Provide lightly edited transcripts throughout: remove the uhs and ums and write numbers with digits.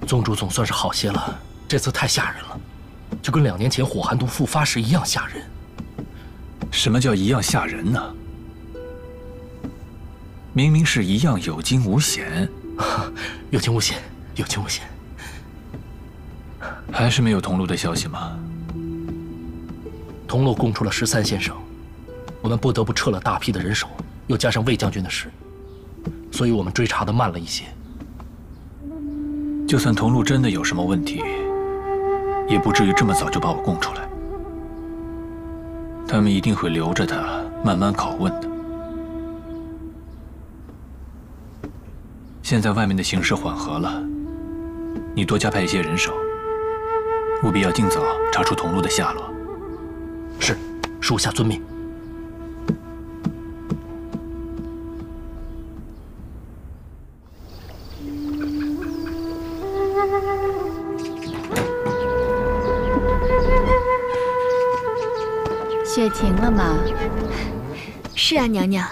宗主总算是好些了，这次太吓人了，就跟2年前火寒毒复发时一样吓人。什么叫一样吓人呢？明明是一样有惊无险。有惊无险，有惊无险。还是没有同路的消息吗？同路供出了13先生，我们不得不撤了大批的人手，又加上魏将军的事，所以我们追查的慢了一些。就算同路真的有什么问题，也不至于这么早就把我供出来。他们一定会留着他慢慢拷问的。现在外面的形势缓和了，你多加派一些人手，务必要尽早查出同路的下落。是，属下遵命。雪停了吗？是啊，娘娘，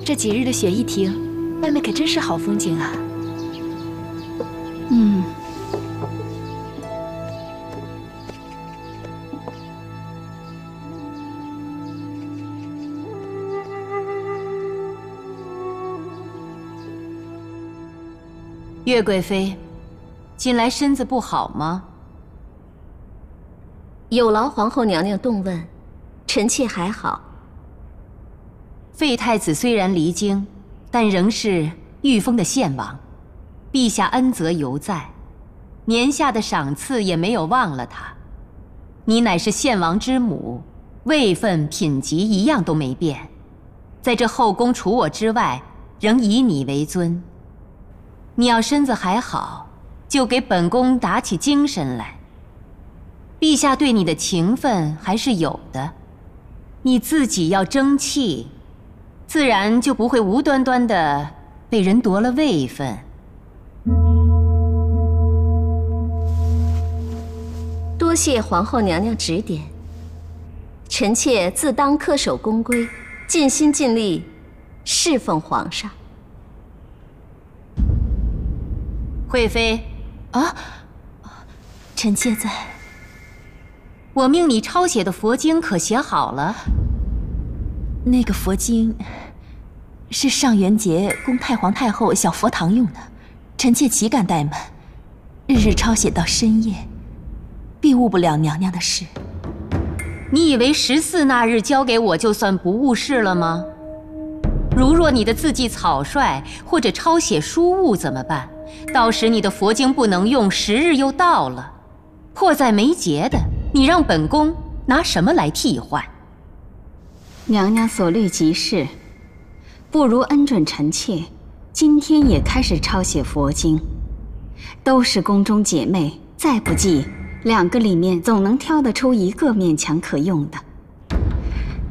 这几日的雪一停，外面可真是好风景啊。嗯。岳贵妃，近来身子不好吗？有劳皇后娘娘动问，臣妾还好。废太子虽然离京，但仍是御封的献王，陛下恩泽犹在，年下的赏赐也没有忘了他。你乃是献王之母，位分品级一样都没变，在这后宫除我之外，仍以你为尊。你要身子还好，就给本宫打起精神来。陛下对你的情分还是有的，你自己要争气，自然就不会无端端的被人夺了位分。多谢皇后娘娘指点，臣妾自当恪守宫规，尽心尽力侍奉皇上。惠妃，啊，臣妾在。我命你抄写的佛经可写好了？那个佛经是上元节供太皇太后小佛堂用的，臣妾岂敢怠慢，日日抄写到深夜，必误不了娘娘的事。你以为14那日交给我就算不误事了吗？如若你的字迹草率或者抄写疏误怎么办？到时你的佛经不能用，10日又到了，迫在眉睫的，你让本宫拿什么来替换？娘娘所虑极是，不如恩准臣妾，今天也开始抄写佛经。都是宫中姐妹，再不济2个里面总能挑得出1个勉强可用的。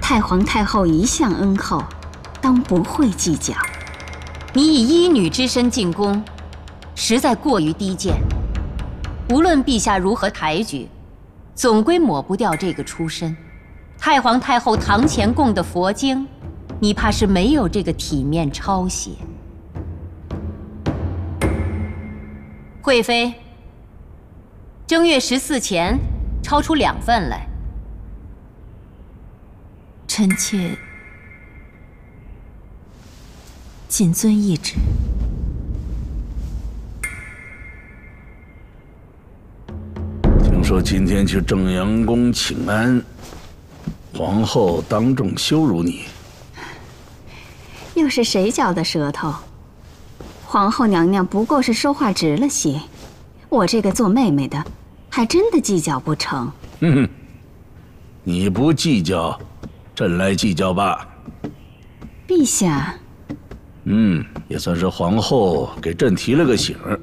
太皇太后一向恩厚，当不会计较。你以医女之身进宫，实在过于低贱。无论陛下如何抬举，总归抹不掉这个出身。太皇太后堂前供的佛经，你怕是没有这个体面抄写。惠妃，正月14前抄出2份来。臣妾谨遵懿旨。听说今天去正阳宫请安，皇后当众羞辱你，又是谁嚼的舌头？皇后娘娘不过是说话直了些，我这个做妹妹的，还真的计较不成。哼，你不计较，朕来计较吧。陛下，也算是皇后给朕提了个醒儿。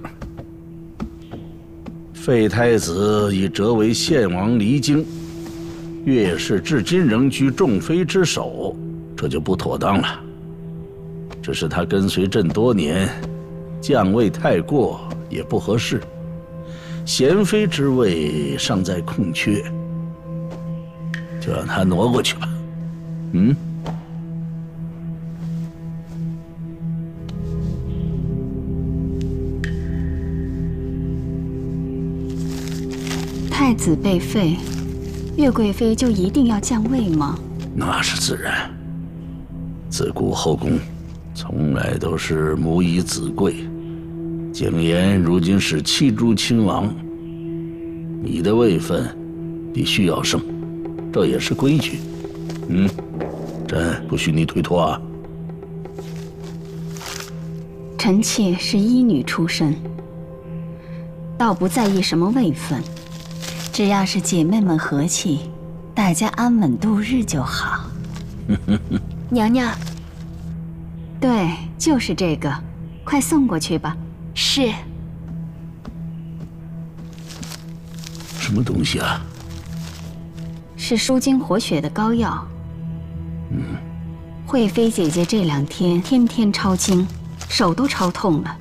废太子已折为献王离京，岳氏至今仍居众妃之首，这就不妥当了。只是他跟随朕多年，降位太过也不合适，贤妃之位尚在空缺，就让他挪过去吧。太子被废，岳贵妃就一定要降位吗？那是自然。自古后宫从来都是母以子贵，景琰如今是七珠亲王，你的位分必须要升，这也是规矩。朕不许你推脱啊！臣妾是医女出身，倒不在意什么位分，只要是姐妹们和气，大家安稳度日就好。娘娘，对，就是这个，快送过去吧。是。什么东西啊？是舒筋活血的膏药。惠妃姐姐这2天天天抄经，手都抄痛了，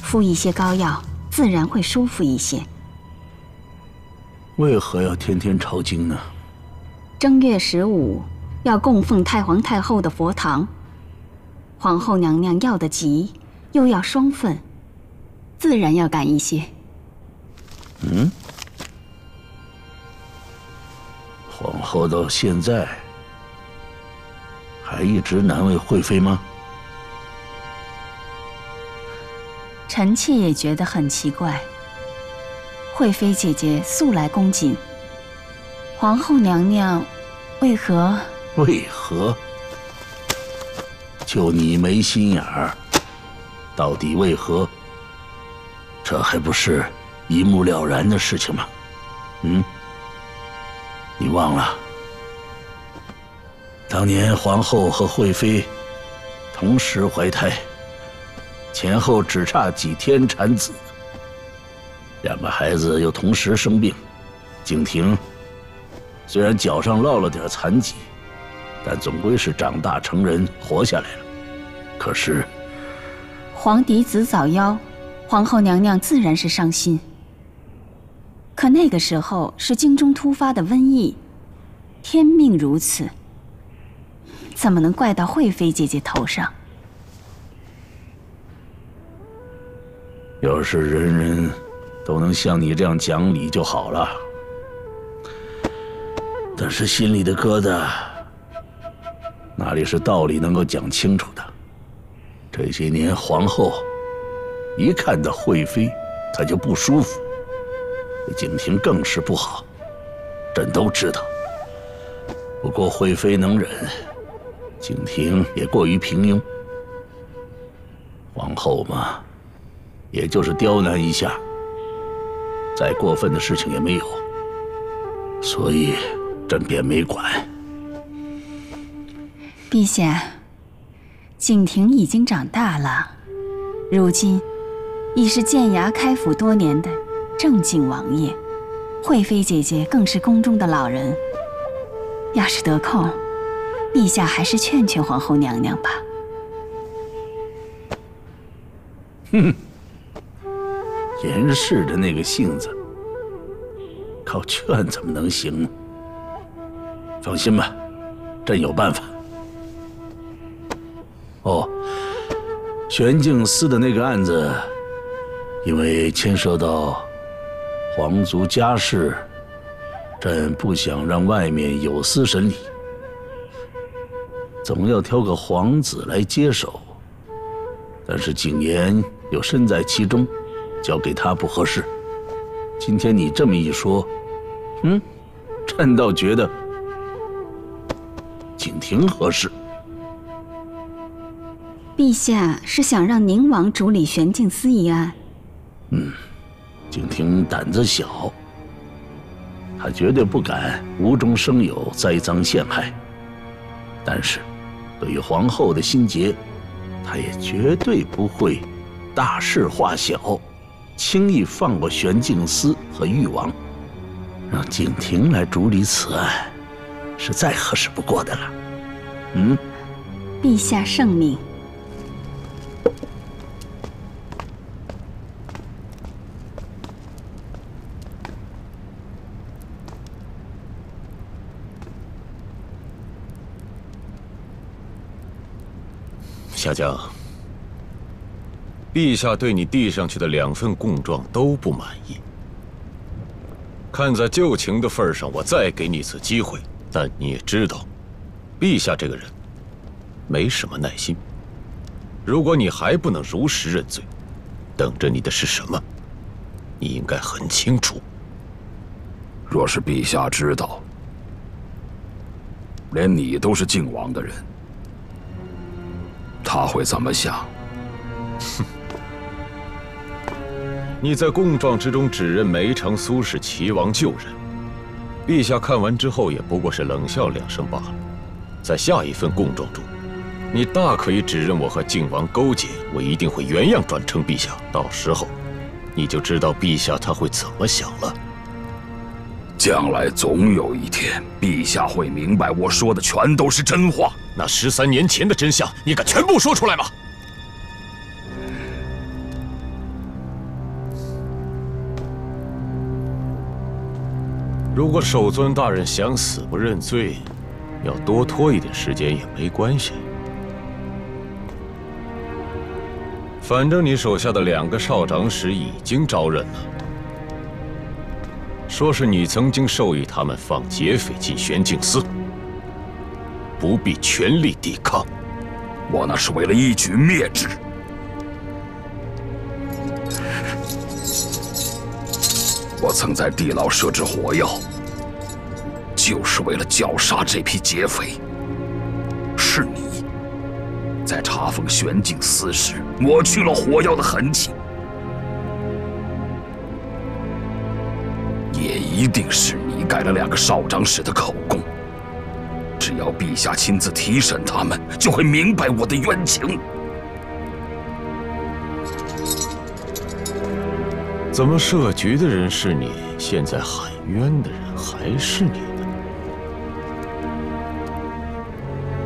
敷一些膏药，自然会舒服一些。为何要天天抄经呢？正月15要供奉太皇太后的佛堂，皇后娘娘要得急，又要双份，自然要赶一些。皇后到现在还一直难为惠妃吗？臣妾也觉得很奇怪。惠妃姐姐素来恭谨，皇后娘娘为何？为何？就你没心眼儿，到底为何？这还不是一目了然的事情吗？你忘了，当年皇后和惠妃同时怀胎，前后只差几天产子，2个孩子又同时生病。景婷虽然脚上落了点残疾，但总归是长大成人，活下来了。可是皇嫡子早夭，皇后娘娘自然是伤心。可那个时候是京中突发的瘟疫，天命如此，怎么能怪到惠妃姐姐头上？要是人人都能像你这样讲理就好了，但是心里的疙瘩，哪里是道理能够讲清楚的？这些年，皇后一看到惠妃，她就不舒服。景婷更是不好，朕都知道。不过惠妃能忍，景婷也过于平庸。皇后嘛，也就是刁难一下，再过分的事情也没有，所以朕便没管。陛下，景婷已经长大了，如今已是建衙开府多年的正经王爷，惠妃姐姐更是宫中的老人。要是得空，陛下还是劝劝皇后娘娘吧。严氏的那个性子，靠劝怎么能行呢？放心吧，朕有办法。哦，玄镜司的那个案子，因为牵涉到皇族家事，朕不想让外面有司审理，总要挑个皇子来接手。但是景琰又身在其中，交给他不合适。今天你这么一说，朕倒觉得景婷合适。陛下是想让宁王主理玄镜司一案？景婷胆子小，她绝对不敢无中生有，栽赃陷害。但是，对于皇后的心结，她也绝对不会大事化小，轻易放过玄镜司和誉王。让景婷来主理此案，是再合适不过的了。陛下圣明。夏江，陛下对你递上去的2份供状都不满意。看在旧情的份上，我再给你一次机会。但你也知道，陛下这个人没什么耐心。如果你还不能如实认罪，等着你的是什么？你应该很清楚。若是陛下知道，连你都是靖王的人，他会怎么想？哼！你在供状之中指认梅长苏是齐王旧人，陛下看完之后也不过是冷笑2声罢了。在下一份供状中，你大可以指认我和靖王勾结，我一定会原样转呈陛下。到时候，你就知道陛下他会怎么想了。将来总有一天，陛下会明白我说的全都是真话。那13年前的真相，你敢全部说出来吗？如果守尊大人想死不认罪，要多拖一点时间也没关系。反正你手下的2个少长史已经招认了，说是你曾经授意他们放劫匪进玄镜司，不必全力抵抗。我那是为了一举灭之。我曾在地牢设置火药，就是为了绞杀这批劫匪。是你在查封玄镜司时抹去了火药的痕迹，也一定是你改了2个少长史的口供。只要陛下亲自提审他们，就会明白我的冤情。怎么设局的人是你，现在喊冤的人还是你呢？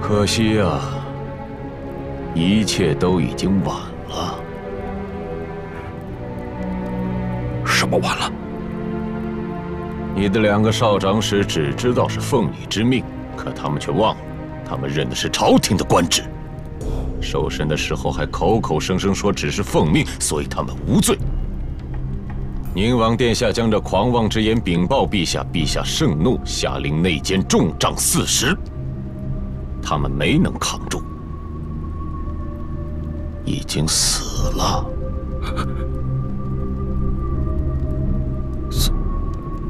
可惜呀，一切都已经晚了。什么晚了？你的2个少长史只知道是奉你之命，可他们却忘了，他们认的是朝廷的官职。受审的时候还口口声声说只是奉命，所以他们无罪。宁王殿下将这狂妄之言禀报陛下，陛下盛怒，下令内监重杖40。他们没能扛住，已经死了。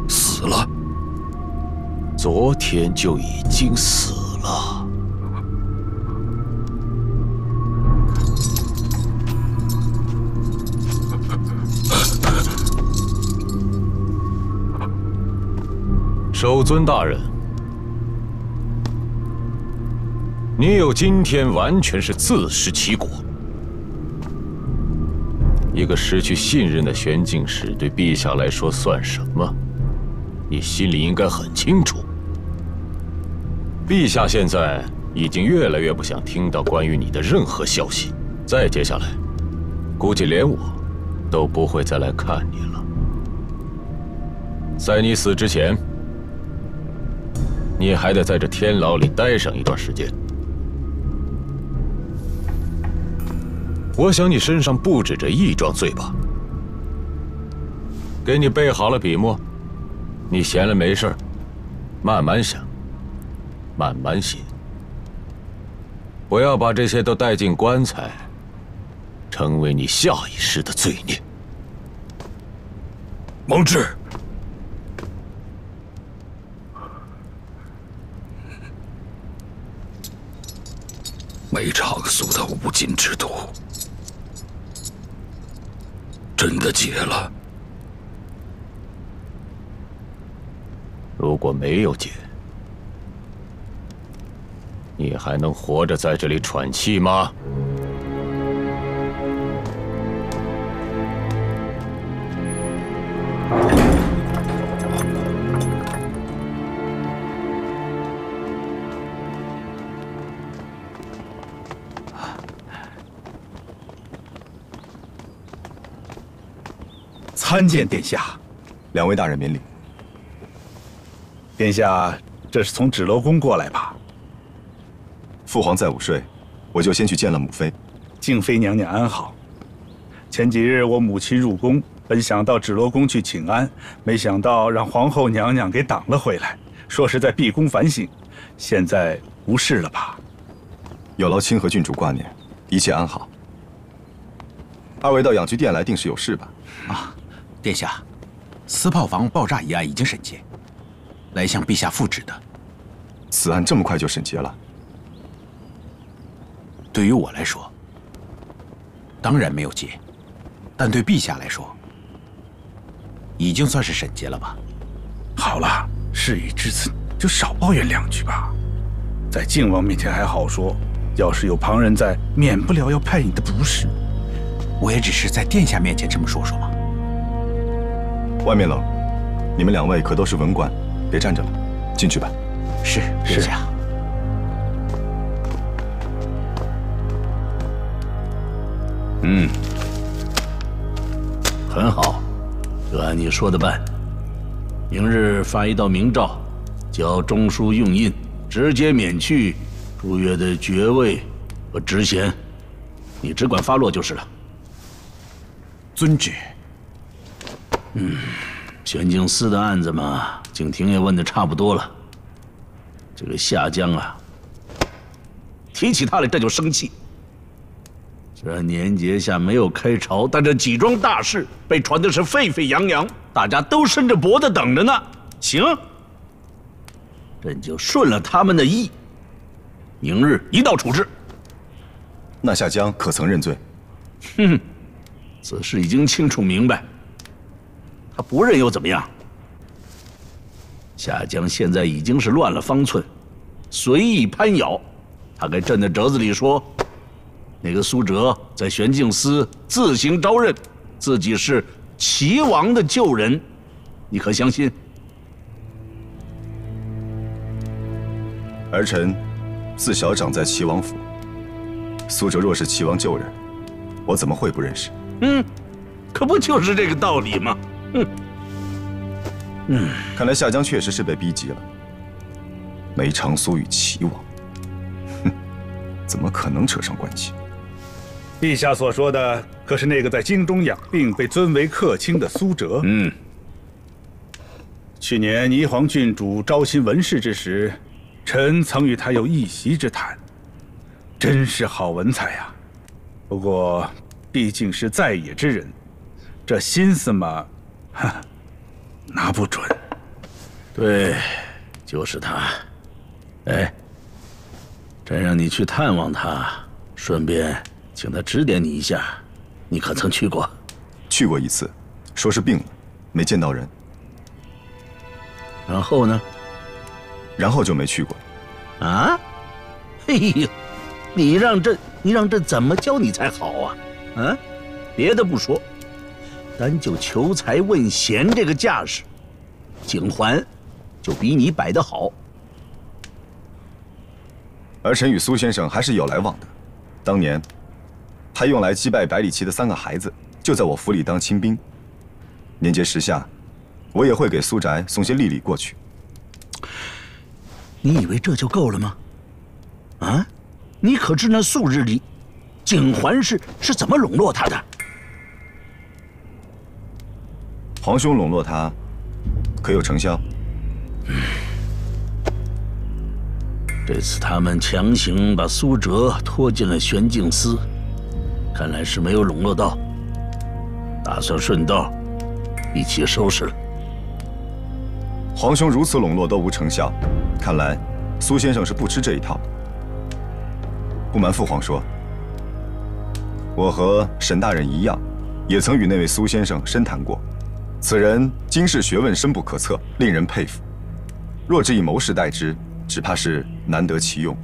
死了？昨天就已经死了。守尊大人，你有今天完全是自食其果。一个失去信任的玄镜使对陛下来说算什么？你心里应该很清楚。陛下现在已经越来越不想听到关于你的任何消息，再接下来，估计连我都不会再来看你了。在你死之前，你还得在这天牢里待上一段时间。我想你身上不止这一桩罪吧？给你备好了笔墨，你闲了没事慢慢想，慢慢写。不要把这些都带进棺材，成为你下一世的罪孽。蒙挚。梅长苏的无尽之毒，真的解了？如果没有解，你还能活着在这里喘气吗？参见殿下。2位大人免礼。殿下，这是从纸楼宫过来吧？父皇在午睡，我就先去见了母妃。静妃娘娘安好。前几日我母亲入宫，本想到纸罗宫去请安，没想到让皇后娘娘给挡了回来，说是在闭宫反省。现在无事了吧？有劳清河郡主挂念，一切安好。二位到养居殿来，定是有事吧？啊，殿下，私炮房爆炸一案已经审结，来向陛下复旨的。此案这么快就审结了？对于我来说，当然没有结，但对陛下来说，已经算是审结了吧？好了，事已至此，就少抱怨两句吧。在靖王面前还好说，要是有旁人在，免不了要派你的不是。我也只是在殿下面前这么说说嘛。外面冷，你们两位可都是文官，别站着了，进去吧。是，殿下。很好，就按你说的办。明日发一道明诏，叫中书用印，直接免去朱越的爵位和职衔，你只管发落就是了。遵旨。玄镜司的案子嘛，景亭也问的差不多了。这个夏江啊，提起他来这就生气。这年节下没有开朝，但这几桩大事被传的是沸沸扬扬，大家都伸着脖子等着呢。行，朕就顺了他们的意，明日一道处置。那夏江可曾认罪？此事已经清楚明白，他不认又怎么样？夏江现在已经是乱了方寸，随意攀咬。他给朕的折子里说，那个苏辙在玄镜司自行招认，自己是齐王的旧人，你可相信？儿臣自小长在齐王府，苏辙若是齐王旧人，我怎么会不认识？可不就是这个道理吗？看来夏江确实是被逼急了。梅长苏与齐王，怎么可能扯上关系？陛下所说的可是那个在京中养病被尊为客卿的苏辙？去年霓凰郡主招新文士之时，臣曾与他有一席之谈，真是好文才呀。不过毕竟是在野之人，这心思嘛，拿不准。对，就是他。哎，朕让你去探望他，顺便请他指点你一下。你可曾去过？去过一次，说是病了，没见到人。然后呢？然后就没去过。啊？哎呦，你让朕怎么教你才好啊？别的不说，单就求财问贤这个架势，景桓就比你摆得好。儿臣与苏先生还是有来往的。当年，他用来击败百里奇的3个孩子，就在我府里当亲兵。年节时下，我也会给苏宅送些利礼过去。你以为这就够了吗？你可知那数日里，景桓是怎么笼络他的？皇兄笼络他，可有成效？这次他们强行把苏辙拖进了玄镜司，看来是没有笼络到，打算顺道一起收拾了。皇兄如此笼络都无成效，看来苏先生是不吃这一套。不瞒父皇说，我和沈大人一样，也曾与那位苏先生深谈过。此人经世学问深不可测，令人佩服。若只以谋士待之，只怕是难得其用。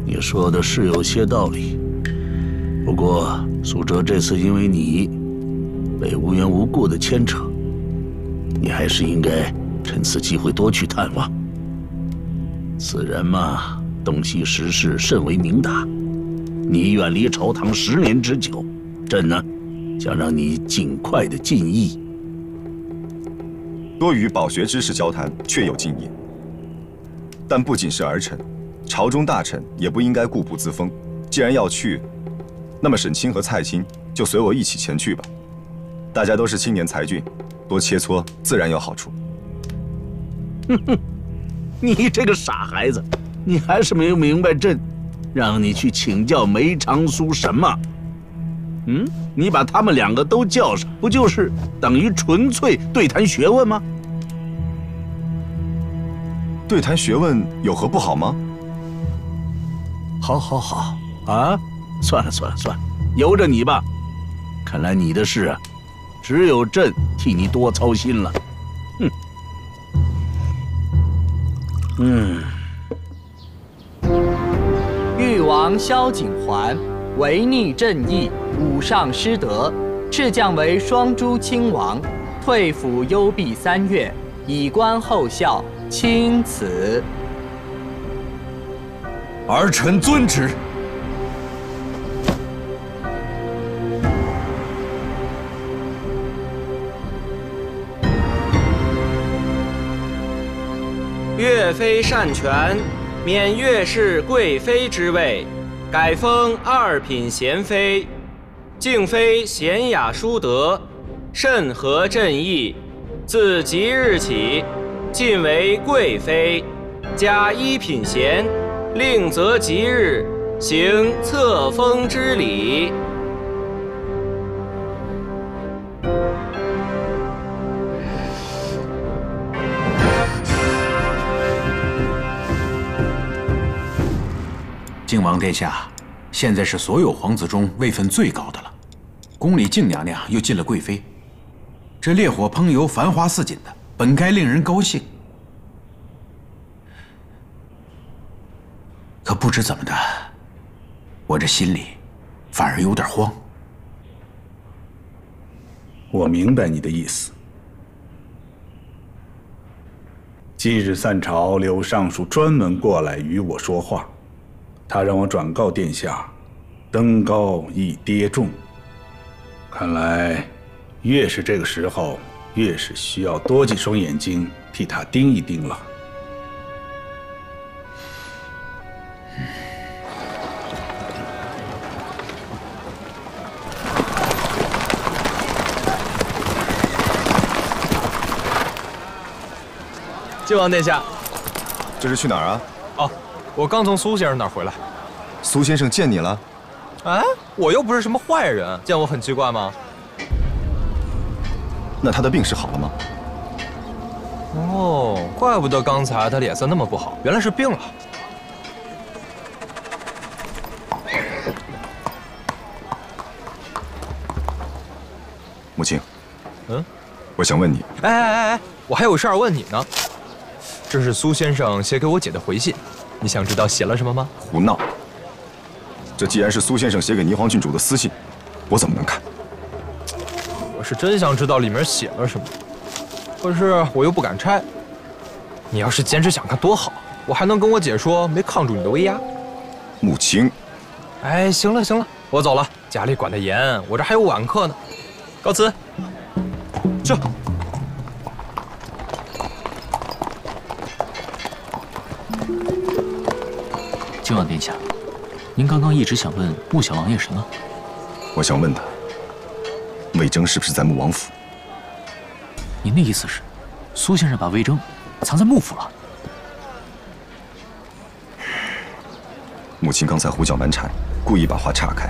你说的是有些道理。不过苏辙这次因为你被无缘无故的牵扯，你还是应该趁此机会多去探望。此人嘛，洞悉时事甚为明达。你远离朝堂10年之久，朕呢，想让你尽快的进议。多与饱学之士交谈，确有进业。但不仅是儿臣，朝中大臣也不应该固步自封。既然要去，那么沈清和蔡清就随我一起前去吧。大家都是青年才俊，多切磋自然有好处。哼哼，你这个傻孩子，你还是没有明白朕让你去请教梅长苏什么？你把他们两个都叫上，不就是等于纯粹对谈学问吗？对谈学问有何不好吗？好啊！算了，由着你吧。看来你的事啊，只有朕替你多操心了。誉王萧景桓，违逆朕意，武上失德，敕降为双珠亲王，退府幽闭3月，以观后效，钦此。儿臣遵旨。岳飞擅权，免岳氏贵妃之位，改封2品贤妃。敬妃娴雅淑德，甚合朕意。自即日起，晋为贵妃，加1品贤，令择吉日，行册封之礼。靖王殿下，现在是所有皇子中位分最高的了，宫里靖娘娘又进了贵妃，这烈火烹油、繁花似锦的，本该令人高兴。可不知怎么的，我这心里反而有点慌。我明白你的意思。今日散朝，柳尚书专门过来与我说话。他让我转告殿下，登高亦跌重。看来，越是这个时候，越是需要多几双眼睛替他盯一盯了。靖王殿下，这是去哪儿啊？哦，我刚从苏先生那儿回来。苏先生见你了？哎，我又不是什么坏人，见我很奇怪吗？那他的病是好了吗？哦，怪不得刚才他脸色那么不好，原来是病了。母亲，我想问你。哎，我还有事儿问你呢。这是苏先生写给我姐的回信，你想知道写了什么吗？胡闹！这既然是苏先生写给霓凰郡主的私信，我怎么能看？我是真想知道里面写了什么，可是我又不敢拆。你要是坚持想看多好，我还能跟我姐说没抗住你的威压。母亲，哎，行了，我走了，家里管得严，我这还有晚课呢，告辞。去。靖王殿下，您刚刚一直想问穆小王爷什么？我想问他，魏征是不是在穆王府？您的意思是，苏先生把魏征藏在穆府了？母亲刚才胡搅蛮缠，故意把话岔开，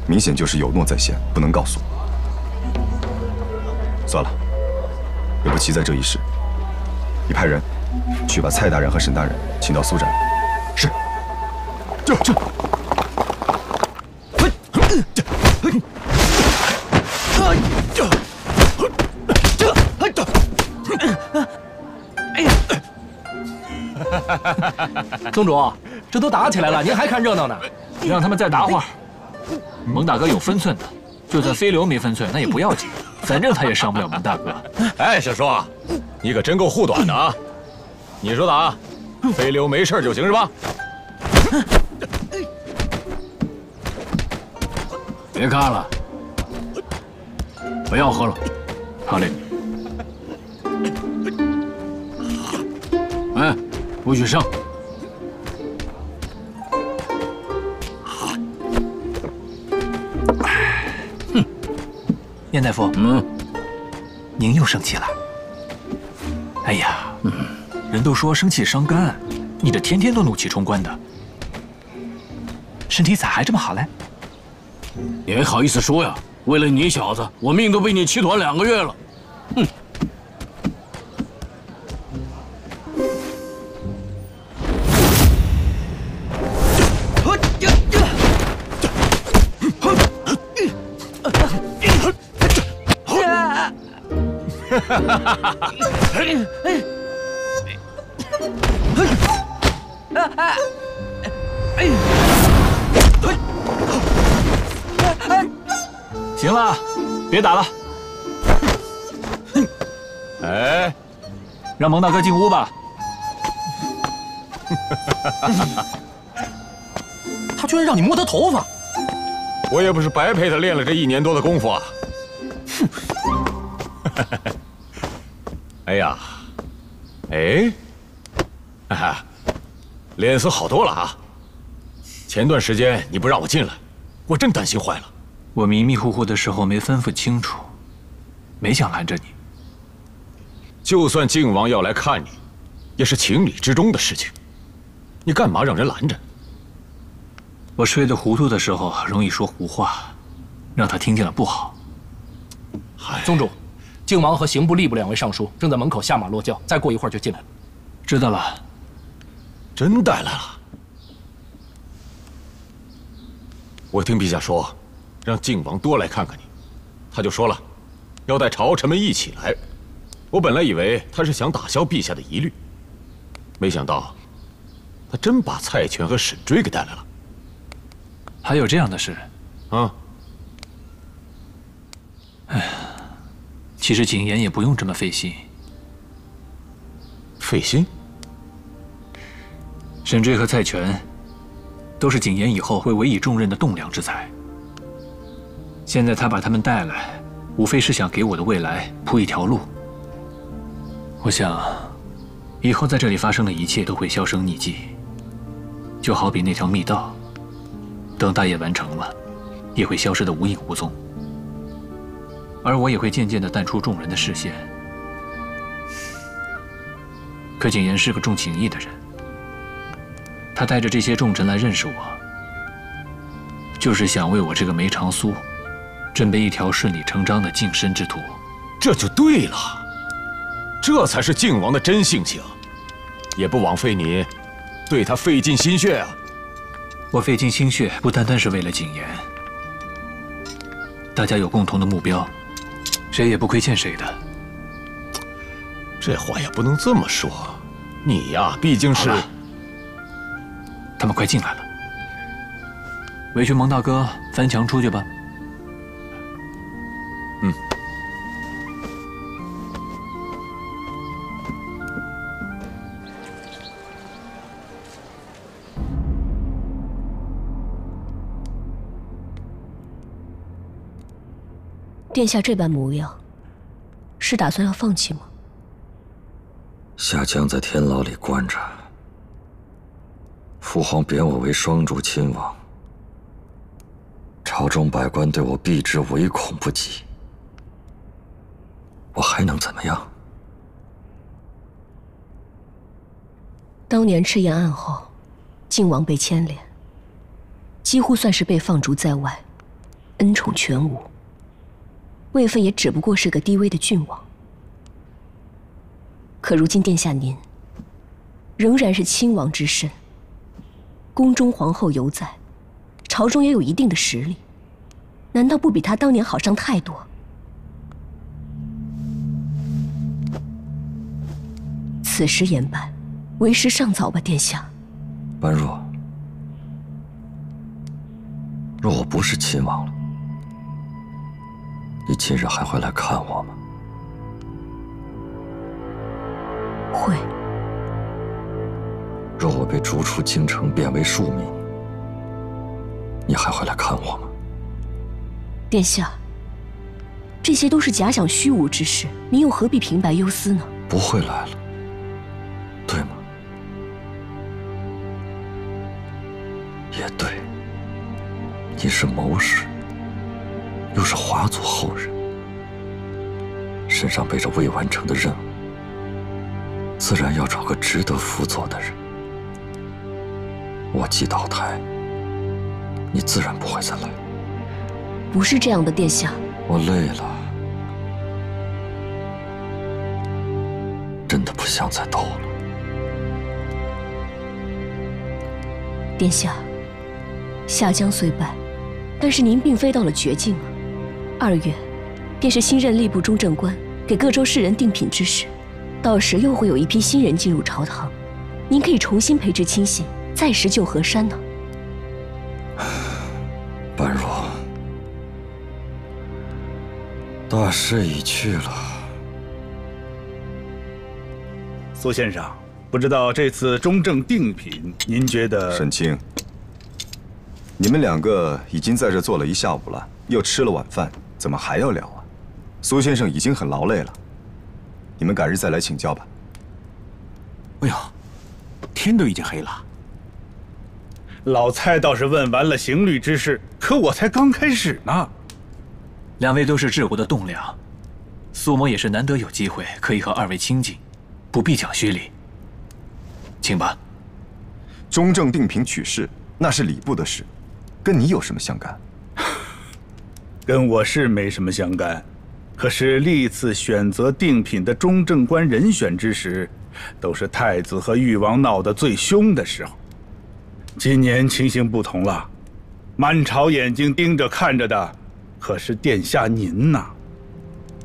明显就是有诺在先，不能告诉我。算了，也不急在这一时。你派人去把蔡大人和沈大人请到苏宅。是。这。宗主，这都打起来了，您还看热闹呢？让他们再打会儿。蒙大哥有分寸的，就算飞流没分寸，那也不要紧，反正他也伤不了蒙大哥。哎，小叔，你可真够护短的啊！你说的啊，飞流没事就行是吧？别看了，不要喝了，好嘞。哎，不许上！燕大夫，您又生气了？哎呀，人都说生气伤肝，你这天天都怒气冲冠的，身体咋还这么好嘞？你还好意思说呀？为了你小子，我命都被你气短2个月了。哼！行了，别打了。哎，让蒙大哥进屋吧。他居然让你摸他头发！我也不是白陪他练了这1年多的功夫啊。哎呀，哎，哈哈，脸色好多了啊！前段时间你不让我进来，我真担心坏了。我迷迷糊糊的时候没吩咐清楚，没想拦着你。就算靖王要来看你，也是情理之中的事情，你干嘛让人拦着？我睡得糊涂的时候容易说胡话，让他听见了不好。宗主，靖王和刑部吏部2位尚书正在门口下马落轿，再过一会儿就进来了。知道了。真带来了。我听陛下说，让靖王多来看看你，他就说了，要带朝臣们一起来。我本来以为他是想打消陛下的疑虑，没想到他真把蔡权和沈追给带来了。还有这样的事？啊？哎呀，其实景琰也不用这么费心。费心？沈追和蔡权都是景琰以后会委以重任的栋梁之才。现在他把他们带来，无非是想给我的未来铺一条路。我想，以后在这里发生的一切都会销声匿迹，就好比那条密道，等大业完成了，也会消失得无影无踪。而我也会渐渐地淡出众人的视线。可景琰是个重情义的人，他带着这些重臣来认识我，就是想为我这个梅长苏准备一条顺理成章的晋升之途。这就对了，这才是靖王的真性情，也不枉费你对他费尽心血啊。我费尽心血不单单是为了景琰，大家有共同的目标，谁也不亏欠谁的。这话也不能这么说，你呀，毕竟是……他们快进来了，委屈蒙大哥翻墙出去吧。嗯。殿下这般模样，是打算要放弃吗？夏江在天牢里关着，父皇贬我为双竹亲王，朝中百官对我避之唯恐不及，我还能怎么样？当年赤焰案后，靖王被牵连，几乎算是被放逐在外，恩宠全无。位分也只不过是个低微的郡王。可如今殿下您仍然是亲王之身，宫中皇后犹在，朝中也有一定的实力，难道不比他当年好上太多？此时言败，为时尚早吧，殿下。般若，若我不是亲王了，你今日还会来看我吗？会。若我被逐出京城，贬为庶民，你还会来看我吗？殿下，这些都是假想虚无之事，您又何必平白忧思呢？不会来了，对吗？也对，你是谋士，又是华族后人，身上背着未完成的任务，自然要找个值得辅佐的人。我既倒台，你自然不会再来。不是这样的，殿下。我累了，真的不想再斗了。殿下，夏江虽败，但是您并非到了绝境啊。2月，便是新任吏部中正官给各州士人定品之时，到时又会有一批新人进入朝堂，您可以重新培植亲信，再拾旧河山呢。般若，大势已去了。苏先生，不知道这次中正定品，您觉得？沈清，你们2个已经在这坐了1下午了，又吃了晚饭，怎么还要聊啊？苏先生已经很劳累了，你们改日再来请教吧。哎呦，天都已经黑了。老蔡倒是问完了刑律之事，可我才刚开始呢。2位都是治国的栋梁，苏某也是难得有机会可以和2位亲近，不必讲虚礼。请吧。中正定品取士，那是礼部的事，跟你有什么相干？跟我是没什么相干，可是历次选择定品的中正官人选之时，都是太子和誉王闹得最凶的时候。今年情形不同了，满朝眼睛盯着看着的，可是殿下您呐。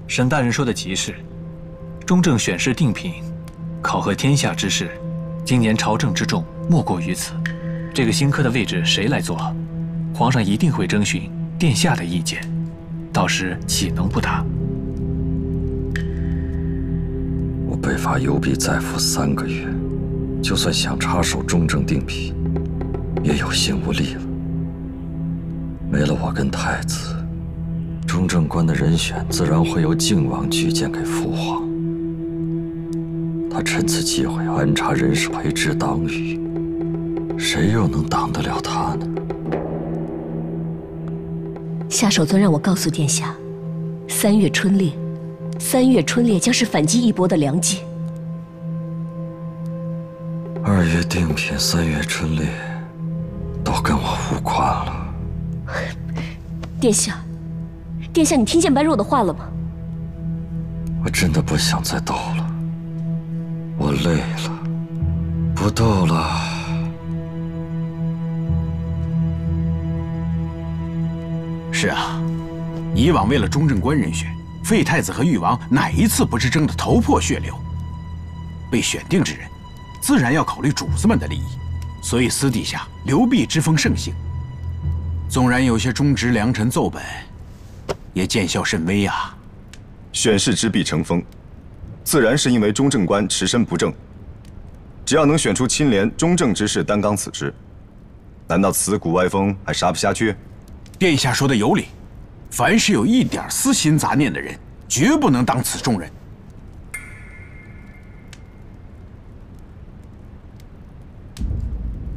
沈大人说的极是，中正选士定品，考核天下之事，今年朝政之重莫过于此。这个新科的位置谁来做，皇上一定会征询殿下的意见，到时岂能不答？我被罚游避在府3个月，就算想插手中正定品，也有心无力了。没了我跟太子，中正官的人选自然会由靖王举荐给父皇。他趁此机会安插人士培植党羽，谁又能挡得了他呢？夏守尊让我告诉殿下，3月春猎将是反击一波的良机。2月定品，3月春猎，都跟我无关了。殿下，你听见般若的话了吗？我真的不想再斗了，我累了，不斗了。是啊，以往为了中正官人选，废太子和誉王哪一次不是争得头破血流？被选定之人，自然要考虑主子们的利益，所以私底下流弊之风盛行。纵然有些忠直良臣奏本，也见效甚微啊。选士之必成风，自然是因为中正官持身不正。只要能选出清廉中正之士担纲此职，难道此股歪风还杀不下去？殿下说的有理，凡是有一点私心杂念的人，绝不能当此重任。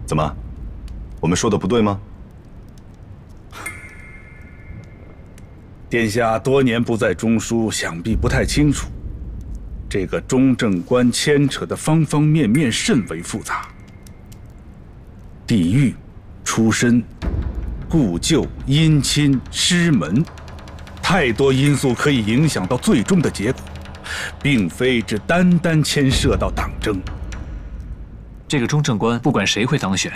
怎么，我们说的不对吗？殿下多年不在中书，想必不太清楚，这个中正官牵扯的方方面面甚为复杂，地域、出身、故旧、姻亲、师门，太多因素可以影响到最终的结果，并非只单单牵涉到党争。这个中正官不管谁会当选，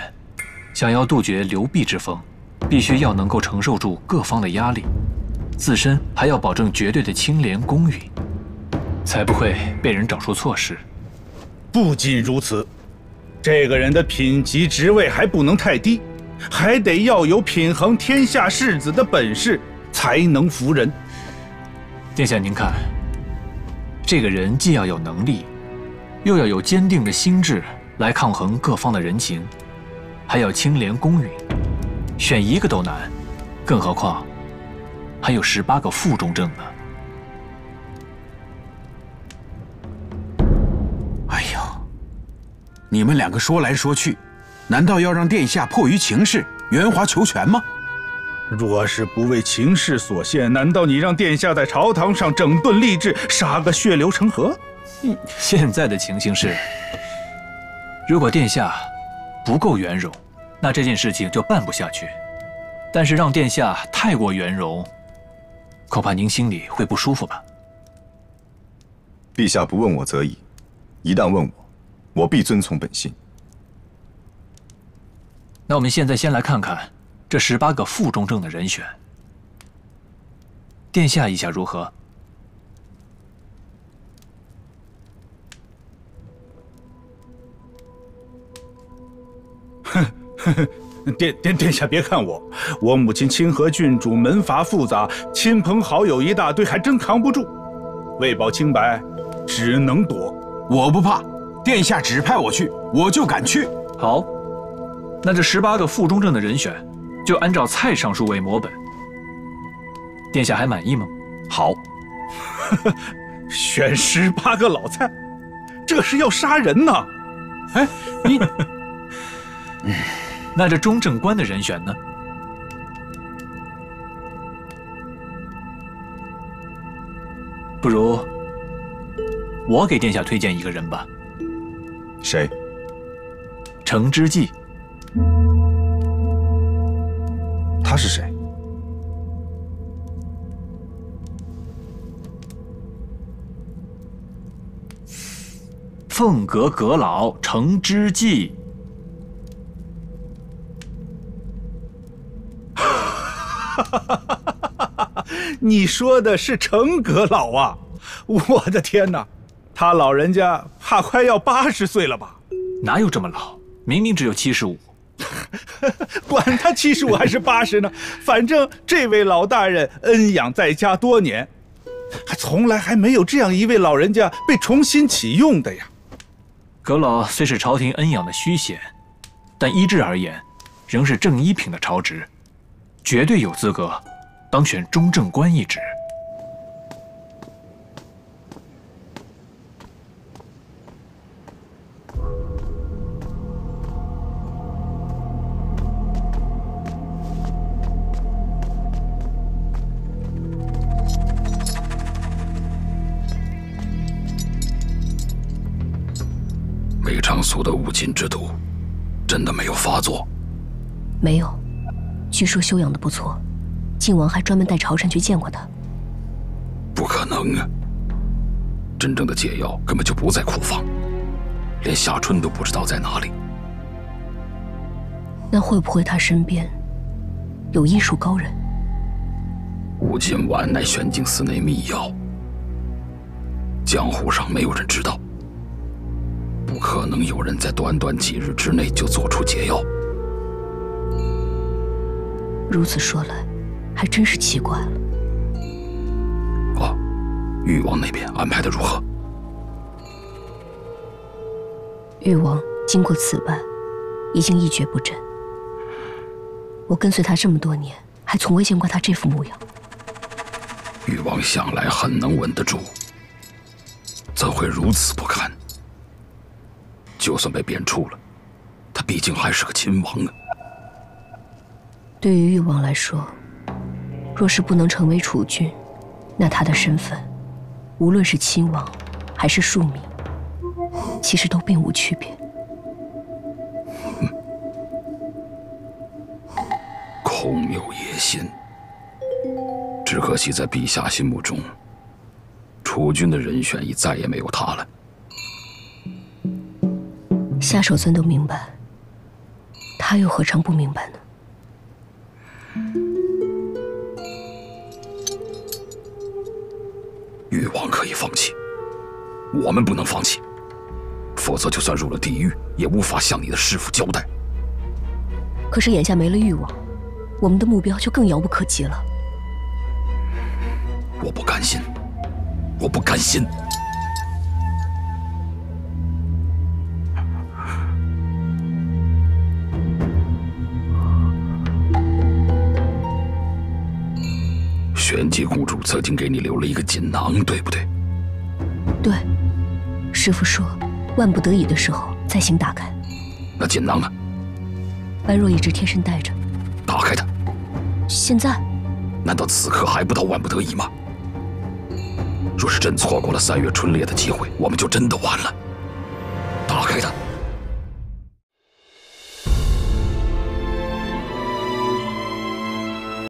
想要杜绝流弊之风，必须要能够承受住各方的压力，自身还要保证绝对的清廉公允，才不会被人找出错事。不仅如此，这个人的品级职位还不能太低，还得要有品衡天下士子的本事，才能服人。殿下您看，这个人既要有能力，又要有坚定的心智来抗衡各方的人情，还要清廉公允，选一个都难，更何况还有18个副中正呢。哎呦，你们2个说来说去，难道要让殿下迫于情势，圆滑求全吗？若是不为情势所限，难道你让殿下在朝堂上整顿吏治，杀个血流成河？现在的情形是，如果殿下不够圆融，那这件事情就办不下去。但是让殿下太过圆融，恐怕您心里会不舒服吧？陛下不问我则已，一旦问我，我必遵从本心。那我们现在先来看看这18个副中正的人选，殿下意下如何？殿下别看我母亲清河郡主门阀复杂，亲朋好友一大堆，还真扛不住。为保清白，只能躲。我不怕，殿下指派我去，我就敢去。好，那这18个副中正的人选，就按照蔡尚书为模本。殿下还满意吗？好。选18个老蔡，这是要杀人呐！哎，你。那这中正官的人选呢？不如我给殿下推荐一个人吧。谁？程之纪。他是谁？凤阁阁老程之纪。你说的是程阁老啊？我的天哪，他老人家怕快要80岁了吧？哪有这么老？明明只有75。管他75还是80呢，反正这位老大人恩养在家多年，从来还没有这样一位老人家被重新启用的呀。阁老虽是朝廷恩养的虚衔，但依制而言，仍是正一品的朝职，绝对有资格当选中正官一职。梅长苏的误禁之毒，真的没有发作？没有，据说休养的不错。靖王还专门带朝臣去见过他。不可能啊！真正的解药根本就不在库房，连夏春都不知道在哪里。那会不会他身边有医术高人？误禁丸乃玄境寺内秘药，江湖上没有人知道，不可能有人在短短几日之内就做出解药。如此说来，还真是奇怪了。哦，誉王那边安排的如何？誉王经过此败，已经一蹶不振。我跟随他这么多年，还从未见过他这副模样。誉王向来很能稳得住，怎会如此不堪？就算被贬黜了，他毕竟还是个亲王啊。对于誉王来说，若是不能成为储君，那他的身份，无论是亲王还是庶民，其实都并无区别。空有野心，只可惜在陛下心目中，储君的人选已再也没有他了。夏守尊都明白，他又何尝不明白呢？誉王可以放弃，我们不能放弃，否则就算入了地狱，也无法向你的师父交代。可是眼下没了誉王，我们的目标就更遥不可及了。我不甘心，我不甘心。玄机公主曾经给你留了一个锦囊，对不对？对，师父说，万不得已的时候再行打开。那锦囊呢？般若一直贴身带着。打开它。现在？难道此刻还不到万不得已吗？若是朕错过了3月春猎的机会，我们就真的完了。打开它。